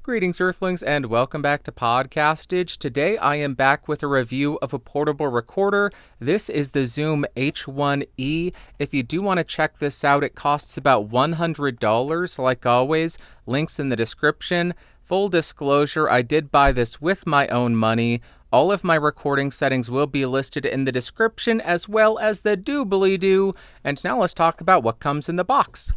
Greetings, Earthlings, and welcome back to Podcastage. Today I am back with a review of a portable recorder. This is the Zoom H1E. If you do want to check this out, it costs about $100. Like always, links in the description. Full disclosure, I did buy this with my own money. All of my recording settings will be listed in the description, as well as the doobly-doo. And now let's talk about what comes in the box.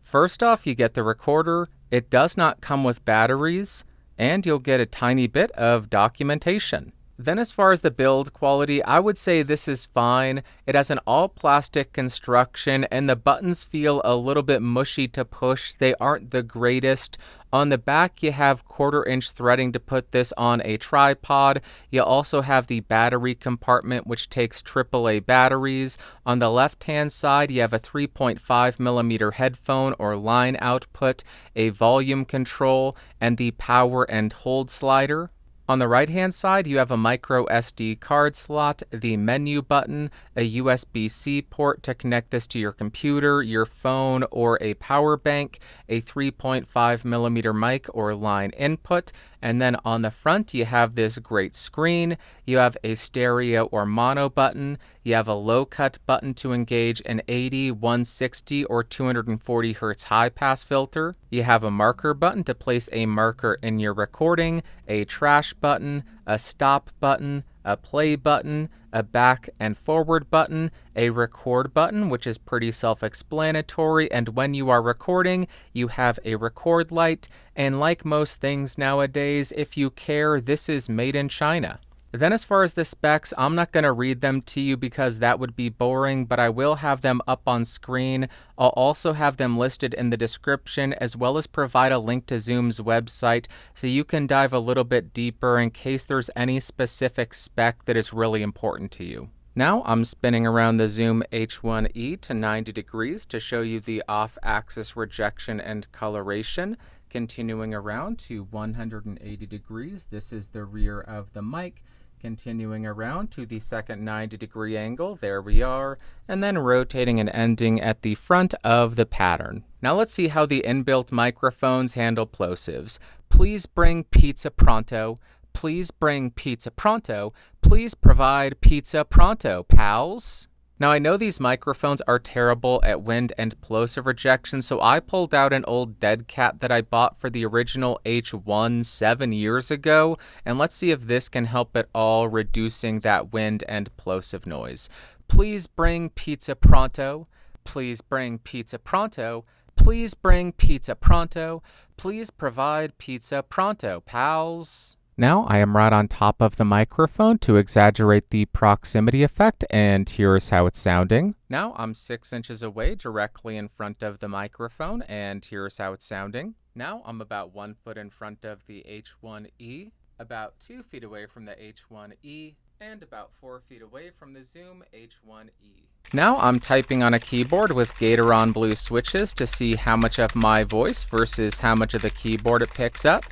First off, you get the recorder. It does not come with batteries, and you'll get a tiny bit of documentation. Then as far as the build quality, I would say this is fine. It has an all-plastic construction, and the buttons feel a little bit mushy to push. They aren't the greatest. On the back, you have 1/4-inch threading to put this on a tripod. You also have the battery compartment, which takes AAA batteries. On the left-hand side, you have a 3.5mm headphone or line output, a volume control, and the power and hold slider. On the right-hand side, you have a micro SD card slot, the menu button, a USB-C port to connect this to your computer, your phone, or a power bank, a 3.5mm mic or line input, and then on the front, you have this great screen. You have a stereo or mono button. You have a low-cut button to engage an 80, 160, or 240 Hz high-pass filter. You have a marker button to place a marker in your recording, a trash button, a stop button, a play button, a back and forward button, a record button, which is pretty self-explanatory, and when you are recording, you have a record light, and like most things nowadays, if you care, this is made in China. Then as far as the specs, I'm not going to read them to you because that would be boring, but I will have them up on screen. I'll also have them listed in the description, as well as provide a link to Zoom's website so you can dive a little bit deeper in case there's any specific spec that is really important to you. Now I'm spinning around the Zoom H1E to 90 degrees to show you the off-axis rejection and coloration. Continuing around to 180 degrees, this is the rear of the mic. Continuing around to the second 90-degree angle, there we are, and then rotating and ending at the front of the pattern. Now let's see how the inbuilt microphones handle plosives. Please bring pizza pronto. Please bring pizza pronto. Please provide pizza pronto, pals. Now, I know these microphones are terrible at wind and plosive rejection, so I pulled out an old dead cat that I bought for the original H1 7 years ago, and let's see if this can help at all reducing that wind and plosive noise. Please bring pizza pronto. Please bring pizza pronto. Please bring pizza pronto. Please provide pizza pronto, pals. Now I am right on top of the microphone to exaggerate the proximity effect, and here's how it's sounding. Now I'm 6 inches away directly in front of the microphone, and here's how it's sounding. Now I'm about 1 foot in front of the H1E, about 2 feet away from the H1E, and about 4 feet away from the Zoom H1E. Now I'm typing on a keyboard with Gateron Blue switches to see how much of my voice versus how much of the keyboard it picks up.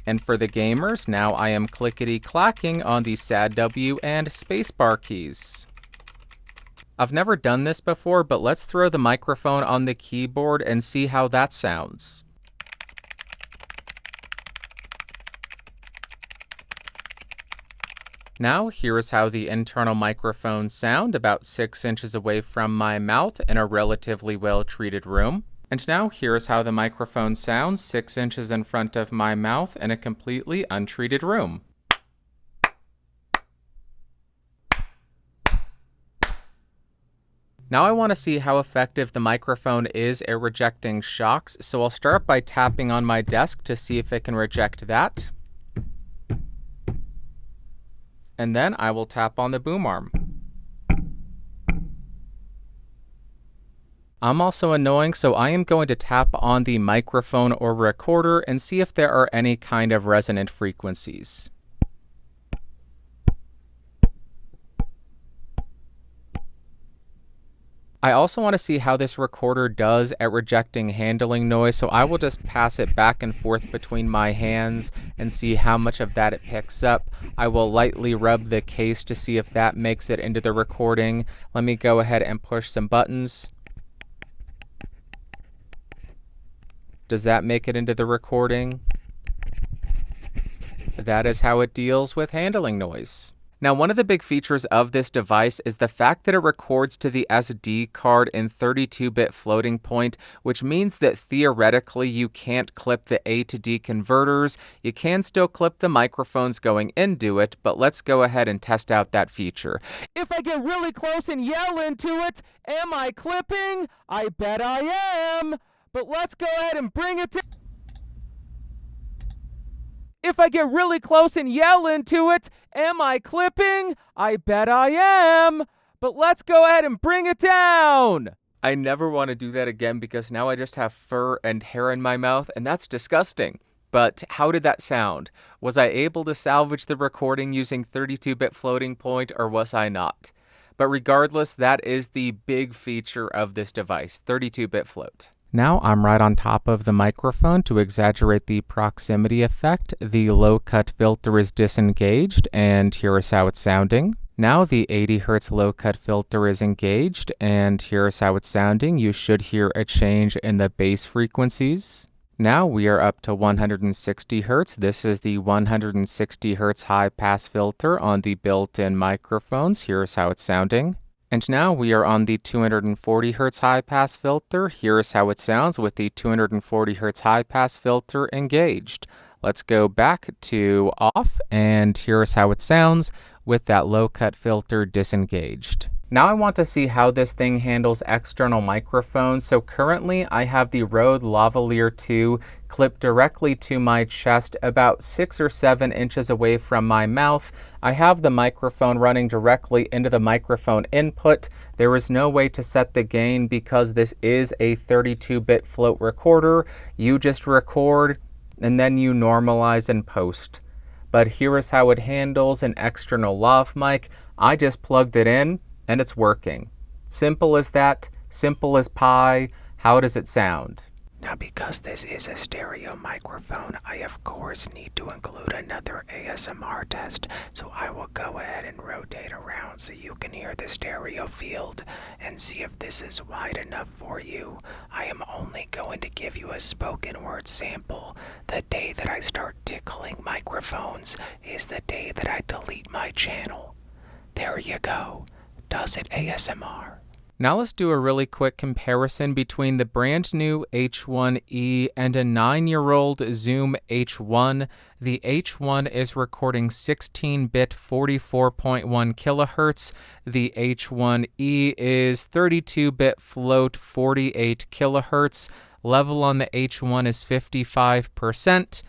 And for the gamers, now I am clickety-clacking on the SAD-W and spacebar keys. I've never done this before, but let's throw the microphone on the keyboard and see how that sounds. Now, here is how the internal microphones sound about 6 inches away from my mouth in a relatively well-treated room. And now here's how the microphone sounds 6 inches in front of my mouth in a completely untreated room. Now I want to see how effective the microphone is at rejecting shocks, so I'll start by tapping on my desk to see if it can reject that. And then I will tap on the boom arm. I'm also annoying, so I am going to tap on the microphone or recorder and see if there are any kind of resonant frequencies. I also want to see how this recorder does at rejecting handling noise, so I will just pass it back and forth between my hands and see how much of that it picks up. I will lightly rub the case to see if that makes it into the recording. Let me go ahead and push some buttons. Does that make it into the recording? That is how it deals with handling noise. Now, one of the big features of this device is the fact that it records to the SD card in 32-bit floating point, which means that theoretically you can't clip the A to D converters. You can still clip the microphones going into it, but let's go ahead and test out that feature. If I get really close and yell into it, am I clipping? I bet I am. But let's go ahead and bring it to... If I get really close and yell into it, am I clipping? I bet I am. But let's go ahead and bring it down. I never want to do that again because now I just have fur and hair in my mouth, and that's disgusting. But how did that sound? Was I able to salvage the recording using 32-bit floating point, or was I not? But regardless, that is the big feature of this device, 32-bit float. Now I'm right on top of the microphone to exaggerate the proximity effect. The low-cut filter is disengaged, and here is how it's sounding. Now the 80 Hz low-cut filter is engaged, and here is how it's sounding. You should hear a change in the bass frequencies. Now we are up to 160 Hz. This is the 160 Hz high-pass filter on the built-in microphones. Here is how it's sounding. And now we are on the 240 Hz high-pass filter. Here is how it sounds with the 240 Hz high-pass filter engaged. Let's go back to off, and here is how it sounds with that low-cut filter disengaged. Now I want to see how this thing handles external microphones. So currently I have the Rode Lavalier 2 clipped directly to my chest about 6 or 7 inches away from my mouth. I have the microphone running directly into the microphone input. There is no way to set the gain because this is a 32-bit float recorder. You just record and then you normalize and post. But here is how it handles an external lav mic. I just plugged it in and it's working. Simple as that, simple as pie. How does it sound? Now, because this is a stereo microphone, I of course need to include another ASMR test. So I will go ahead and rotate around so you can hear the stereo field and see if this is wide enough for you. I am only going to give you a spoken word sample. The day that I start tickling microphones is the day that I delete my channel. There you go. Does it ASMR? Now let's do a really quick comparison between the brand new H1E and a 9-year-old Zoom H1. The H1 is recording 16-bit 44.1 kilohertz. The H1E is 32-bit float 48 kilohertz. Level on the H1 is 55%.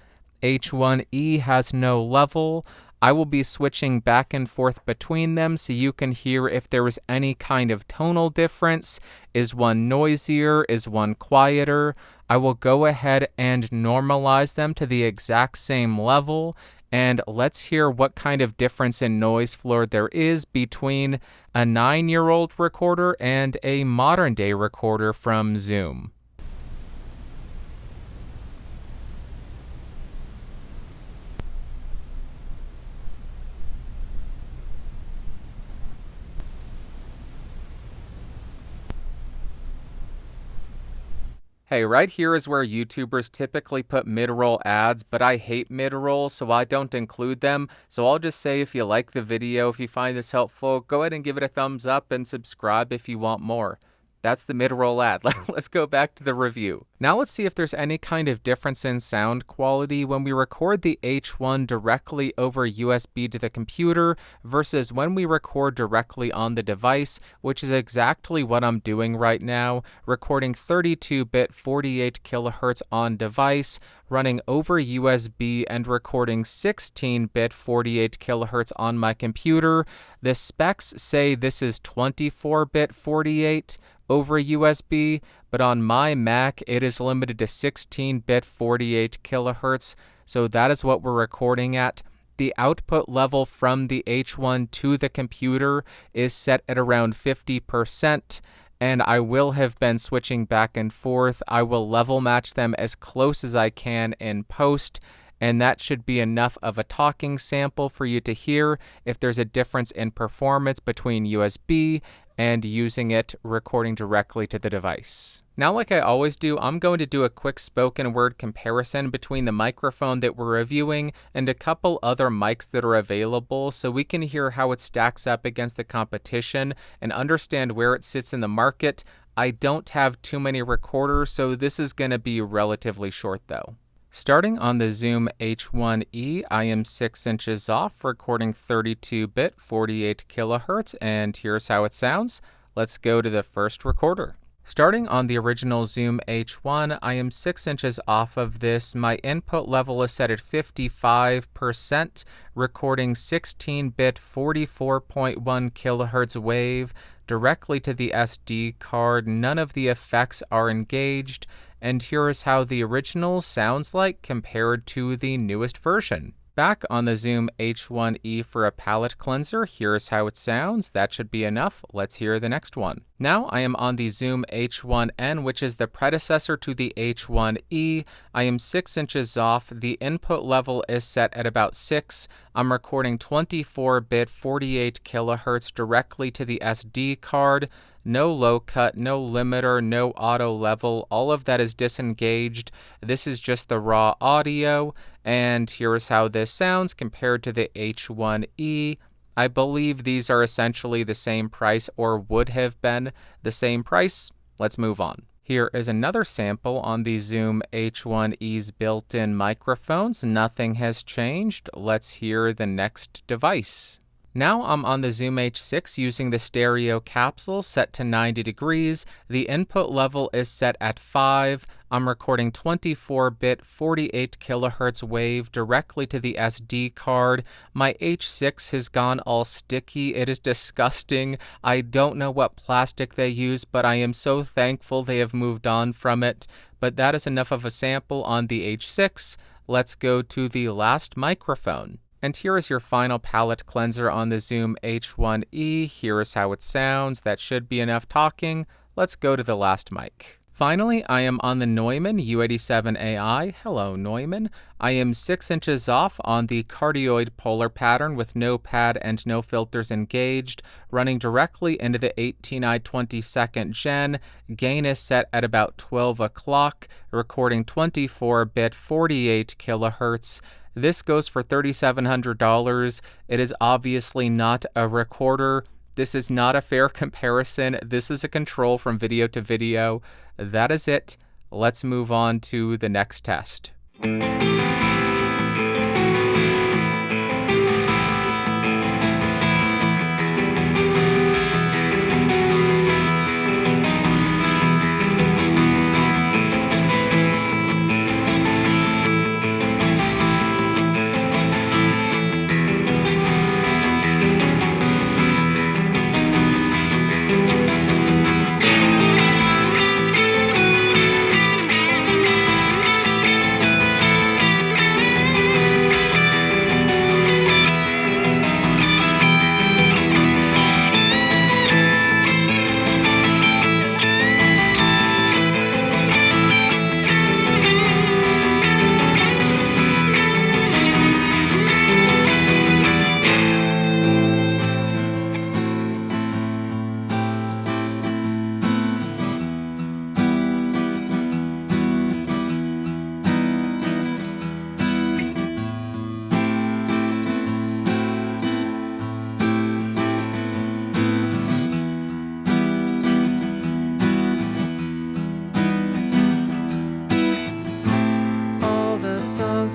H1E has no level. I will be switching back and forth between them so you can hear if there is any kind of tonal difference. Is one noisier? Is one quieter? I will go ahead and normalize them to the exact same level. And let's hear what kind of difference in noise floor there is between a 9-year-old recorder and a modern-day recorder from Zoom. Hey, right here is where YouTubers typically put mid-roll ads, but I hate mid-roll, so I don't include them. So I'll just say if you like the video, if you find this helpful, go ahead and give it a thumbs up and subscribe if you want more. That's the mid-roll ad. Let's go back to the review. Now let's see if there's any kind of difference in sound quality when we record the H1 directly over USB to the computer versus when we record directly on the device, which is exactly what I'm doing right now, recording 32-bit 48 kilohertz on device, running over USB and recording 16-bit 48 kilohertz on my computer. The specs say this is 24-bit 48 over USB, but on my Mac it is limited to 16-bit 48 kilohertz, so that is what we're recording at. The output level from the H1 to the computer is set at around 50%, and I will have been switching back and forth. I will level match them as close as I can in post, and that should be enough of a talking sample for you to hear if there's a difference in performance between USB and using it, recording directly to the device. Now, like I always do, I'm going to do a quick spoken word comparison between the microphone that we're reviewing and a couple other mics that are available so we can hear how it stacks up against the competition and understand where it sits in the market. I don't have too many recorders, so this is going to be relatively short though. Starting on the Zoom H1E, I am 6 inches off, recording 32-bit, 48 kilohertz, and here's how it sounds. Let's go to the first recorder. Starting on the original Zoom H1, I am 6 inches off of this. My input level is set at 55%, recording 16-bit 44.1 kilohertz wave directly to the SD card. None of the effects are engaged, and here is how the original sounds like compared to the newest version. Back on the Zoom H1E for a palette cleanser, here's how it sounds. That should be enough. Let's hear the next one. Now I am on the Zoom H1N, which is the predecessor to the H1E. I am 6 inches off. The input level is set at about 6. I'm recording 24-bit 48 kilohertz directly to the SD card. No low cut, no limiter, no auto level. All of that is disengaged. This is just the raw audio. And here's how this sounds compared to the H1E. I believe these are essentially the same price or would have been the same price. Let's move on. Here is another sample on the Zoom H1E's built-in microphones. Nothing has changed. Let's hear the next device. Now I'm on the Zoom H6 using the stereo capsule set to 90 degrees. The input level is set at 5. I'm recording 24-bit 48 kilohertz wave directly to the SD card. My H6 has gone all sticky. It is disgusting. I don't know what plastic they use, but I am so thankful they have moved on from it. But that is enough of a sample on the H6. Let's go to the last microphone. And here is your final palette cleanser on the Zoom H1E. Here is how it sounds. That should be enough talking. Let's go to the last mic. Finally, I am on the Neumann U87AI. Hello, Neumann. I am 6 inches off on the cardioid polar pattern with no pad and no filters engaged, running directly into the 18i22nd gen. Gain is set at about 12 o'clock, recording 24-bit 48 kilohertz. This goes for $3,700. It is obviously not a recorder. This is not a fair comparison. This is a control from video to video. That is it. Let's move on to the next test.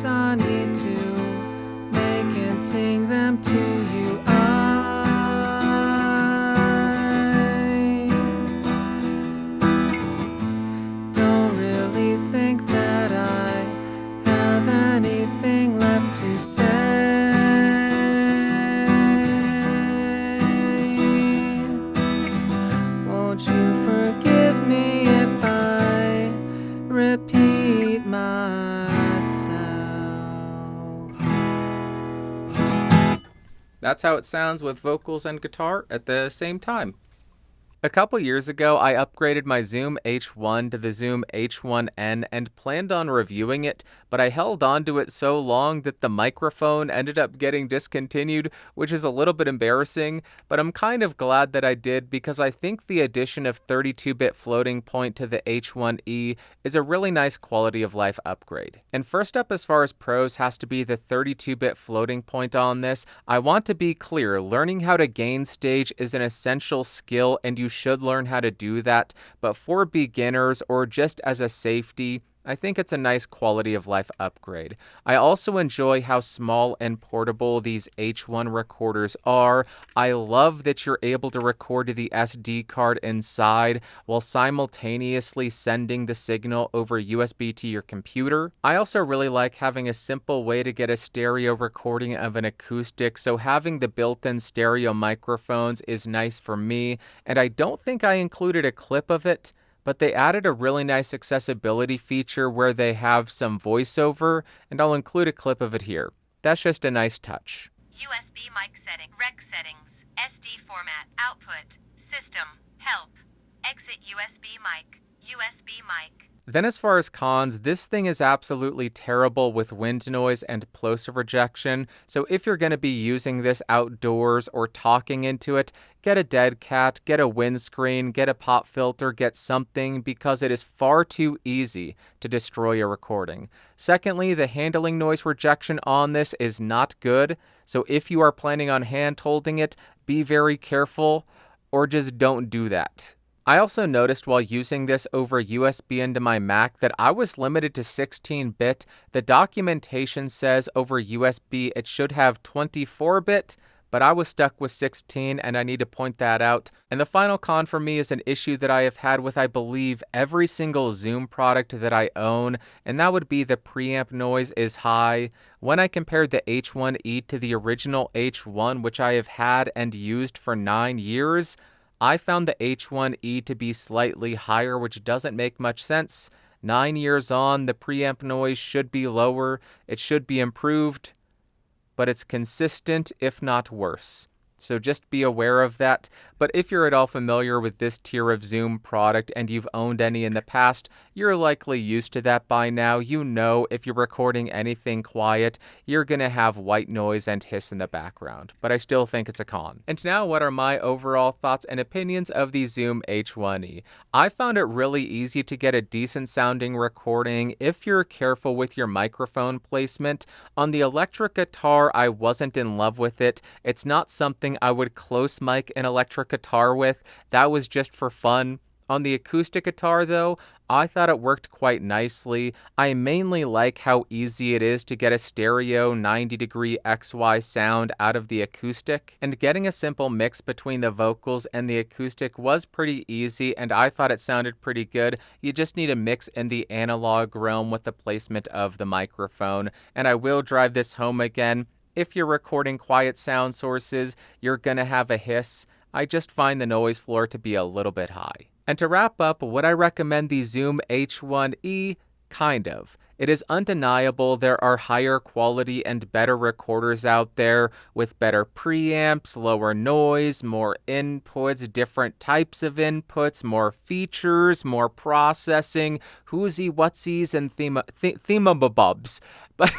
I need to make and sing them to you. I don't really think that I have anything left to say. Won't you forgive me if I repeat myself? That's how it sounds with vocals and guitar at the same time. A couple years ago, I upgraded my Zoom H1 to the Zoom H1N and planned on reviewing it, but I held on to it so long that the microphone ended up getting discontinued, which is a little bit embarrassing, but I'm kind of glad that I did because I think the addition of 32-bit floating point to the H1E is a really nice quality of life upgrade. And first up as far as pros has to be the 32-bit floating point on this. I want to be clear, learning how to gain stage is an essential skill and you should learn how to do that, but for beginners or just as a safety, I think it's a nice quality of life upgrade. I also enjoy how small and portable these H1 recorders are. I love that you're able to record to the SD card inside while simultaneously sending the signal over USB to your computer. I also really like having a simple way to get a stereo recording of an acoustic, so having the built-in stereo microphones is nice for me, and I don't think I included a clip of it, but they added a really nice accessibility feature where they have some voiceover, and I'll include a clip of it here. That's just a nice touch. USB mic setting, rec settings, SD format, output, system, help, exit USB mic, USB mic. Then as far as cons, this thing is absolutely terrible with wind noise and plosive rejection, so if you're going to be using this outdoors or talking into it, get a dead cat, get a windscreen, get a pop filter, get something, because it is far too easy to destroy a recording. Secondly, the handling noise rejection on this is not good, so if you are planning on hand-holding it, be very careful, or just don't do that. I also noticed while using this over USB into my Mac that I was limited to 16-bit. The documentation says over USB it should have 24-bit, but I was stuck with 16 and I need to point that out. And the final con for me is an issue that I have had with, I believe, every single Zoom product that I own, and that would be the preamp noise is high. When I compared the H1E to the original H1, which I have had and used for 9 years, I found the H1E to be slightly higher, which doesn't make much sense. 9 years on, the preamp noise should be lower, it should be improved, but it's consistent, if not worse. So just be aware of that. But if you're at all familiar with this tier of Zoom product and you've owned any in the past, you're likely used to that by now. You know if you're recording anything quiet, you're going to have white noise and hiss in the background. But I still think it's a con. And now what are my overall thoughts and opinions of the Zoom H1E? I found it really easy to get a decent sounding recording if you're careful with your microphone placement. On the electric guitar, I wasn't in love with it. It's not something I would close mic an electric guitar with. That was just for fun. On the acoustic guitar, though, I thought it worked quite nicely. I mainly like how easy it is to get a stereo 90-degree XY sound out of the acoustic, and getting a simple mix between the vocals and the acoustic was pretty easy, and I thought it sounded pretty good. You just need a mix in the analog realm with the placement of the microphone, and I will drive this home again. If you're recording quiet sound sources, you're gonna have a hiss. I just find the noise floor to be a little bit high. And to wrap up, would I recommend the Zoom H1E? Kind of. It is undeniable there are higher quality and better recorders out there with better preamps, lower noise, more inputs, different types of inputs, more features, more processing, whoosy whatsies, and themabobs. But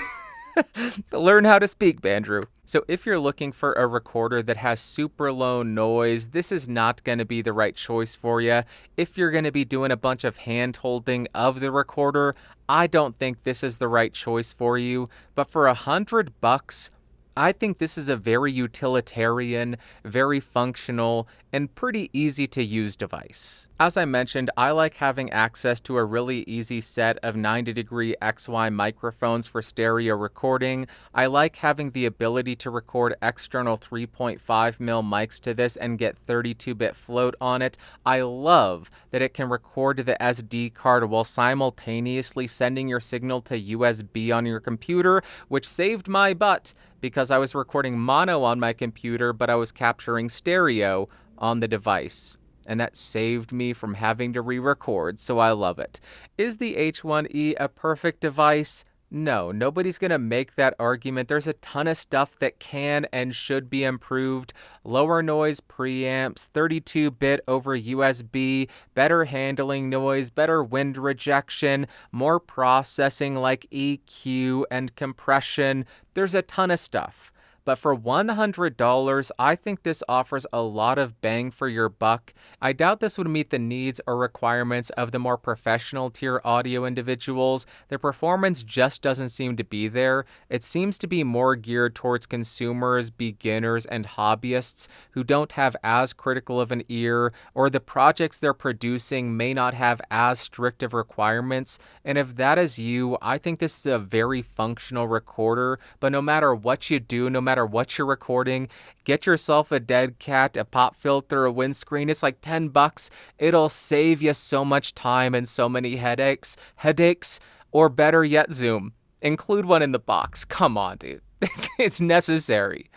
learn how to speak, Bandrew. So if you're looking for a recorder that has super low noise, this is not going to be the right choice for you. If you're going to be doing a bunch of hand-holding of the recorder, I don't think this is the right choice for you. But for $100, I think this is a very utilitarian, very functional, and pretty easy to use device. As I mentioned, I like having access to a really easy set of 90-degree XY microphones for stereo recording. I like having the ability to record external 3.5mm mics to this and get 32-bit float on it. I love that it can record to the SD card while simultaneously sending your signal to USB on your computer, which saved my butt because I was recording mono on my computer, but I was capturing stereo on the device. And that saved me from having to re-record, so I love it. Is the H1E a perfect device? No, nobody's going to make that argument. There's a ton of stuff that can and should be improved. Lower noise preamps, 32-bit over USB, better handling noise, better wind rejection, more processing like EQ and compression. There's a ton of stuff. But for $100, I think this offers a lot of bang for your buck. I doubt this would meet the needs or requirements of the more professional tier audio individuals. The performance just doesn't seem to be there. It seems to be more geared towards consumers, beginners, and hobbyists who don't have as critical of an ear, or the projects they're producing may not have as strict of requirements. And if that is you, I think this is a very functional recorder. But no matter what you do, no matter what you're recording, get yourself a dead cat, a pop filter, a windscreen. It's like $10. It'll save you so much time and so many headaches, or better yet, Zoom. Include one in the box. Come on, dude. It's necessary.